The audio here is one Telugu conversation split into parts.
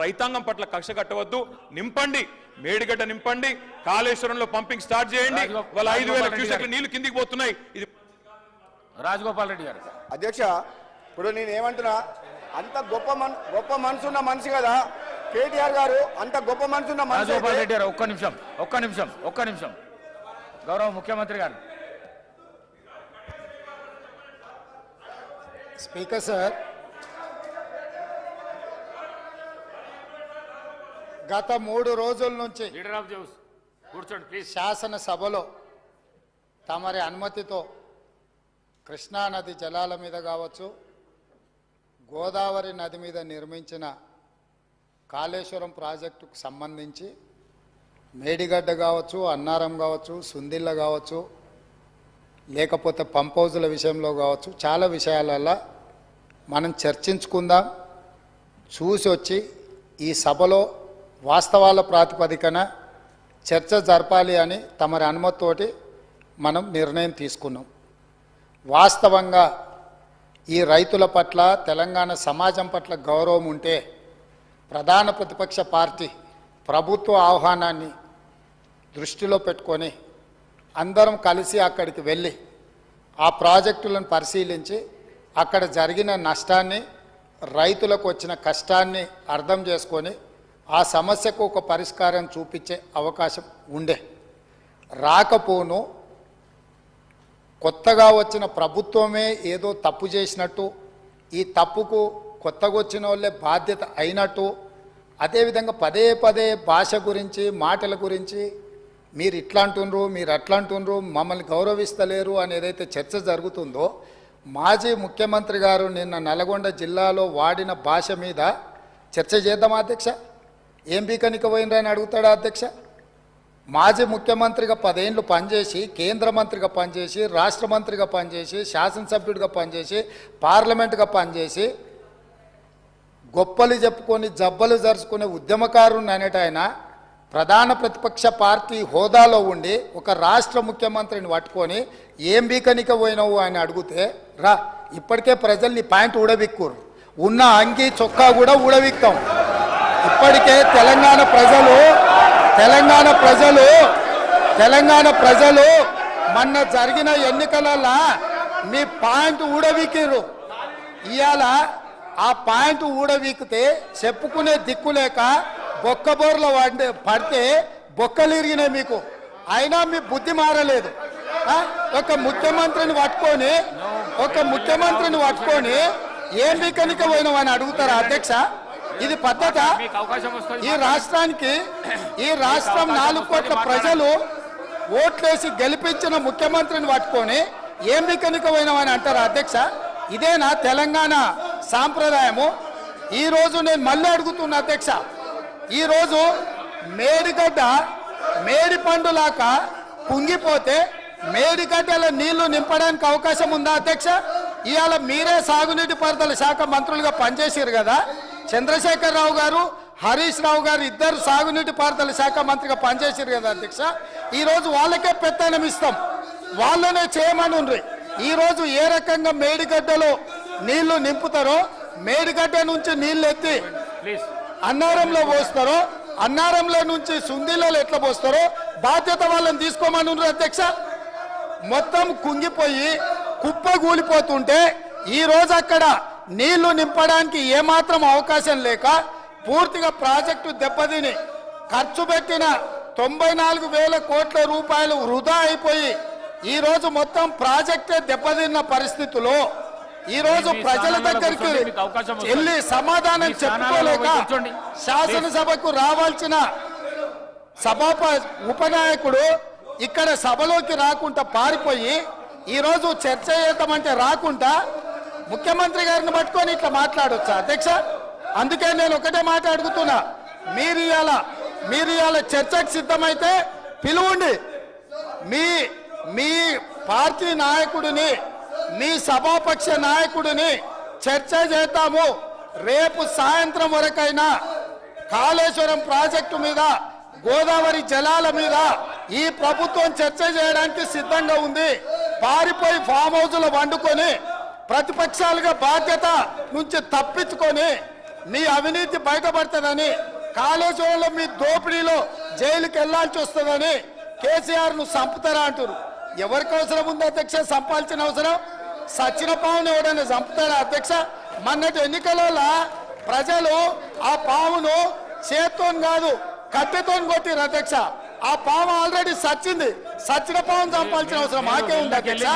రైతాంగం పట్ల కక్ష కట్టవద్దు. నింపండి, మేడిగడ్డ నింపండి, కాళేశ్వరంలో పంపింగ్ స్టార్ట్ చేయండి. వాళ్ళ 5000 క్యూసెక్ల నీళ్లు కిందికి పోతున్నాయి. ఇది రాజగోపాల్ రెడ్డి గారు. అధ్యక్ష, ఇప్పుడు నేను ఏమంటున్నా, అంత గొప్ప మనసున్న మనిషి కదా కేటీఆర్ గారు, అంత గొప్ప మనసున్న మనిషి. రాజగోపాల్ రెడ్డి గారు ఒక్క నిమిషం గౌరవ ముఖ్యమంత్రి గారు. స్పీకర్ సార్, గత 3 రోజుల నుంచి లీడర్ ఆఫ్ ది హౌస్ కూర్చోండి ప్లీజ్. శాసనసభలో తమరి అనుమతితో కృష్ణానది జలాల మీద కావచ్చు, గోదావరి నది మీద నిర్మించిన కాళేశ్వరం ప్రాజెక్టుకు సంబంధించి మేడిగడ్డ కావచ్చు, అన్నారం కావచ్చు, సుందిళ్ళ కావచ్చు, లేకపోతే పంప్ హౌజుల విషయంలో కావచ్చు, చాలా విషయాలలో మనం చర్చించుకుందాం. చూసి వచ్చి ఈ సభలో వాస్తవాల ప్రాతిపదికన చర్చ జరపాలి అని తమరి అనుమతితోటి మనం నిర్ణయం తీసుకున్నాం. వాస్తవంగా ఈ రైతుల పట్ల, తెలంగాణ సమాజం పట్ల గౌరవం ఉంటే ప్రధాన ప్రతిపక్ష పార్టీ ప్రభుత్వ ఆహ్వానాన్ని దృష్టిలో పెట్టుకొని అందరం కలిసి అక్కడికి వెళ్ళి ఆ ప్రాజెక్టులను పరిశీలించి అక్కడ జరిగిన నష్టాన్ని, రైతులకు వచ్చిన కష్టాన్ని అర్థం చేసుకొని ఆ సమస్యకు ఒక పరిష్కారం చూపించే అవకాశం ఉండే. రాకపోను కొత్తగా వచ్చిన ప్రభుత్వమే ఏదో తప్పు చేసినట్టు, ఈ తప్పుకు కొత్తగా వచ్చిన వాళ్ళే బాధ్యత అయినట్టు, అదేవిధంగా పదే పదే భాష గురించి, మాటల గురించి మీరు ఇట్లా అంటున్నారు, మీరు అట్లా అంటున్నారు, మమ్మల్ని గౌరవిస్తలేరు అని ఏదైతే చర్చ జరుగుతుందో, మాజీ ముఖ్యమంత్రి గారు నిన్న నల్గొండ జిల్లాలో వాడిన భాష మీద చర్చ చేద్దామా అధ్యక్ష? ఏం బీకనిక పోయినరని అడుగుతాడా అధ్యక్ష? మాజీ ముఖ్యమంత్రిగా 10 ఏళ్ళు పనిచేసి, కేంద్ర మంత్రిగా పనిచేసి, రాష్ట్ర మంత్రిగా పనిచేసి, శాసనసభ్యుడిగా పనిచేసి, పార్లమెంటుగా పనిచేసి, గొప్పలు చెప్పుకొని జబ్బలు జరుచుకునే ఉద్యమకారుని అనేట ఆయన ప్రధాన ప్రతిపక్ష పార్టీ హోదాలో ఉండి ఒక రాష్ట్ర ముఖ్యమంత్రిని పట్టుకొని ఏం బీకనిక పోయినావు అని అడిగితే, రా ఇప్పటికే ప్రజల్ని పాయింట్ ఊడబిక్కురు, ఉన్న అంగి చొక్కా కూడా ఊడబిక్తాం. ఇప్పటికే తెలంగాణ ప్రజలు మొన్న జరిగిన ఎన్నికలలో మీ పాయింట్ ఊడబిక్కిరు. ఇవాళ ఆ పాయింట్ ఊడబీకితే చెప్పుకునే దిక్కులేక బొక్కబోర్ల పడితే బొక్కలు ఇరిగినాయి మీకు. అయినా మీ బుద్ధి మారలేదు. ఒక ముఖ్యమంత్రిని పట్టుకొని ఏం బీకనిక పోయినావని అడుగుతారా అధ్యక్ష? ఇది పద్ధత? ఈ రాష్ట్రం 4 కోట్ల ప్రజలు ఓట్లేసి గెలిపించిన ముఖ్యమంత్రిని పట్టుకొని ఏం బీకనిక పోయినావని అంటారా అధ్యక్ష? ఇదేనా తెలంగాణ సాంప్రదాయము? ఈరోజు నేను మళ్ళీ అడుగుతున్నా అధ్యక్ష, ఈరోజు మేడిగడ్డ మేడి పండులాక కుంగిపోతే మేడిగడ్డల నీళ్లు నింపడానికి అవకాశం ఉందా అధ్యక్ష? ఇవాళ మీరే సాగునీటి పారుదల శాఖ మంత్రులుగా పనిచేసారు కదా. చంద్రశేఖరరావు గారు, హరీష్ రావు గారు ఇద్దరు సాగునీటి పారుదల శాఖ మంత్రిగా పనిచేసారు కదా అధ్యక్ష. ఈరోజు వాళ్ళకే పెత్తనం ఇస్తాం, వాళ్ళనే చేయమని ఉండ్రి. ఈరోజు ఏ రకంగా మేడిగడ్డలో నీళ్లు నింపుతారో, మేడిగడ్డ నుంచి నీళ్లు ఎత్తి అన్నారంలో పోస్తారో, అన్నారంలో నుంచి సుందిలలో ఎట్లా పోస్తారో బాధ్యత వాళ్ళని తీసుకోమని ఉండ్రి అధ్యక్ష. మొత్తం కుంగిపోయి కుప్పగూలిపోతుంటే ఈరోజు అక్కడ నీళ్లు నింపడానికి ఏమాత్రం అవకాశం లేక పూర్తిగా ప్రాజెక్టు దెబ్బతిని ఖర్చు పెట్టిన 94,000 కోట్ల రూపాయలు వృధా అయిపోయి ఈరోజు మొత్తం ప్రాజెక్టే దెబ్బతిన్న పరిస్థితుల్లో ఈరోజు ప్రజల దగ్గరికి వెళ్ళి సమాధానం చెప్పుకోలేక శాసనసభకు రావాల్సిన ఉపనాయకుడు ఇక్కడ సభలోకి రాకుండా పారిపోయి ఈరోజు చర్చ చేద్దామంటే రాకుండా ముఖ్యమంత్రి గారిని పట్టుకొని ఇట్లా మాట్లాడొచ్చా అధ్యక్ష? అందుకే నేను ఒకటే మాట అడుగుతున్నా, మీరు ఇవాళ చర్చకు సిద్ధమైతే పిలువండి. మీ పార్టీ నాయకుడిని, మీ సభాపక్ష నాయకుడిని చర్చ చేద్దాము. రేపు సాయంత్రం వరకైనా కాళేశ్వరం ప్రాజెక్టు మీద, గోదావరి జలాల మీద ఈ ప్రభుత్వం చర్చ చేయడానికి సిద్ధంగా ఉంది. పారిపోయి ఫామ్ హౌస్లో వండుకొని ప్రతిపక్షాలుగా బాధ్యత నుంచి తప్పించుకొని మీ అవినీతి బయటపడుతుందని, కాళేశ్వరంలో మీ దోపిడీలో జైలుకి వెళ్లాల్సి వస్తుందని కేసీఆర్ ను చంపుతారా అంటారు. ఎవరికి అవసరం ఉంది అధ్యక్ష చంపాల్సిన అవసరం? సచిన పావును ఎవడైనా చంపుతారా అధ్యక్ష? మొన్నటి ఎన్నికలలో ప్రజలు ఆ పావును చేత్తో కాదు కట్టెతో కొట్టిరు అధ్యక్ష. ఆ పాము ఆల్రెడీ సచ్చింది. సచిన పావును చంపాల్సిన అవసరం మాకే ఉంది అధ్యక్ష.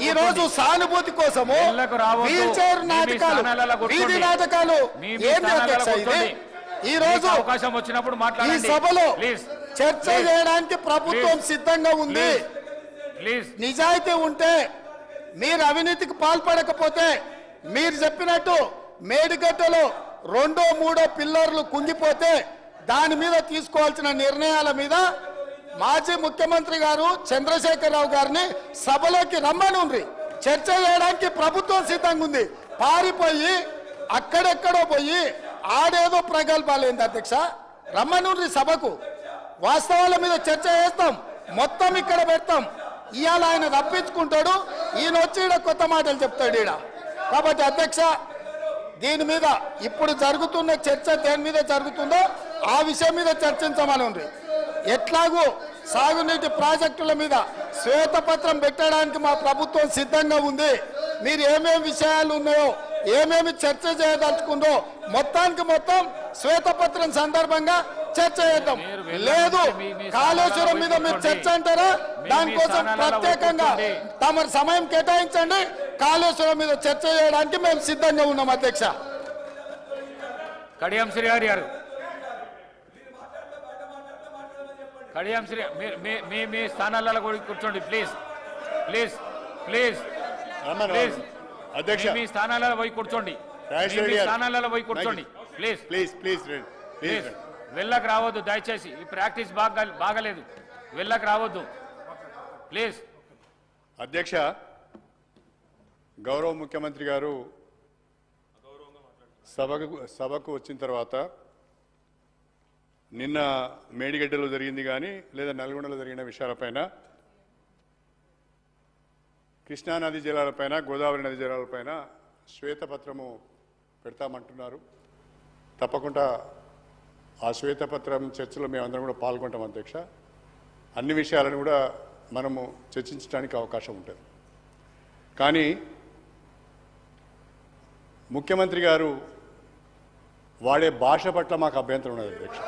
ఈ రోజు సానుభూతి కోసము వీల్ చైర్ నాటకాలు, వీధి నాటకాలు ఏంటి అధ్యక్ష ఇది? ఈ రోజు అవకాశం వచ్చినప్పుడు ఈ సభలో చర్చ చేయడానికి ప్రభుత్వం సిద్ధంగా ఉంది. నిజాయితీ ఉంటే, మీరు అవినీతికి పాల్పడకపోతే, మీరు చెప్పినట్టు మేడిగడ్డలో 2, 3 పిల్లర్లు కుంగిపోతే దాని మీద తీసుకోవాల్సిన నిర్ణయాల మీద మాజీ ముఖ్యమంత్రి గారు చంద్రశేఖరరావు గారిని సభలోకి రమ్మనుండ్రి. చర్చ చేయడానికి ప్రభుత్వం సిద్ధంగా ఉంది. పారిపోయి అక్కడెక్కడో పోయి ఆడేదో ప్రగల్భాలేంది అధ్యక్ష? రమ్మనుండ్రి సభకు. వాస్తవాల మీద చర్చ చేస్తాం, మొత్తం ఇక్కడ పెడతాం. ఇవాళ ఆయన తప్పించుకుంటాడు, ఈయన వచ్చి ఈడ కొత్త మాటలు చెప్తాడు ఈడ. కాబట్టి అధ్యక్ష, దీని మీద ఇప్పుడు జరుగుతున్న చర్చ దేని మీద జరుగుతుందో ఆ విషయం మీద చర్చించమని ఉంది. ఎట్లాగూ సాగునీటి ప్రాజెక్టుల మీద శ్వేతపత్రం పెట్టడానికి మా ప్రభుత్వం సిద్ధంగా ఉంది. మీరు ఏమేమి విషయాలు ఉన్నాయో, ఏమేమి చర్చ చేయదలుచుకుందో మొత్తానికి మొత్తం శ్వేతపత్రం సందర్భంగా చర్చ చేద్దాం. లేదు కాళేశ్వరం మీద మీరు చర్చ అంటారా? దానికోసం ప్రత్యేకంగా తమ సమయం కేటాయించండి. కాళేశ్వరం మీద చర్చ చేయడానికి మేము సిద్ధంగా ఉన్నాం అధ్యక్ష. కడియం శ్రీహరి గారు, కడియం శ్రీ మీ స్థానాలలో కూర్చోండి ప్లీజ్ ప్లీజ్ ప్లీజ్ ప్లీజ్. అధ్యక్ష, మీ స్థానాలలో పోయి కూర్చోండి. మీ స్థానాలలో పోయి కూర్చోండి ప్లీజ్ ప్లీజ్ ప్లీజ్ ప్లీజ్. వెళ్ళకు రావద్దు దయచేసి. ఈ ప్రాక్టీస్ బాగలేదు. వెళ్ళకు రావద్దు ప్లీజ్. అధ్యక్ష, గౌరవ ముఖ్యమంత్రి గారు సభకు వచ్చిన తర్వాత నిన్న మేడిగడ్డలో జరిగింది కానీ లేదా నల్గొండలో జరిగిన విషయాలపైన, కృష్ణానది జలాలపైన, గోదావరి నది జలాలపైన శ్వేతపత్రము పెడతామంటున్నారు. తప్పకుండా ఆ శ్వేతపత్రం చర్చలో మేమందరం కూడా పాల్గొంటాం అధ్యక్ష. అన్ని విషయాలను కూడా మనము చర్చించడానికి అవకాశం ఉంటుంది. కానీ ముఖ్యమంత్రి గారు వాడే భాష పట్ల మాకు అభ్యంతరం ఉన్నది అధ్యక్ష.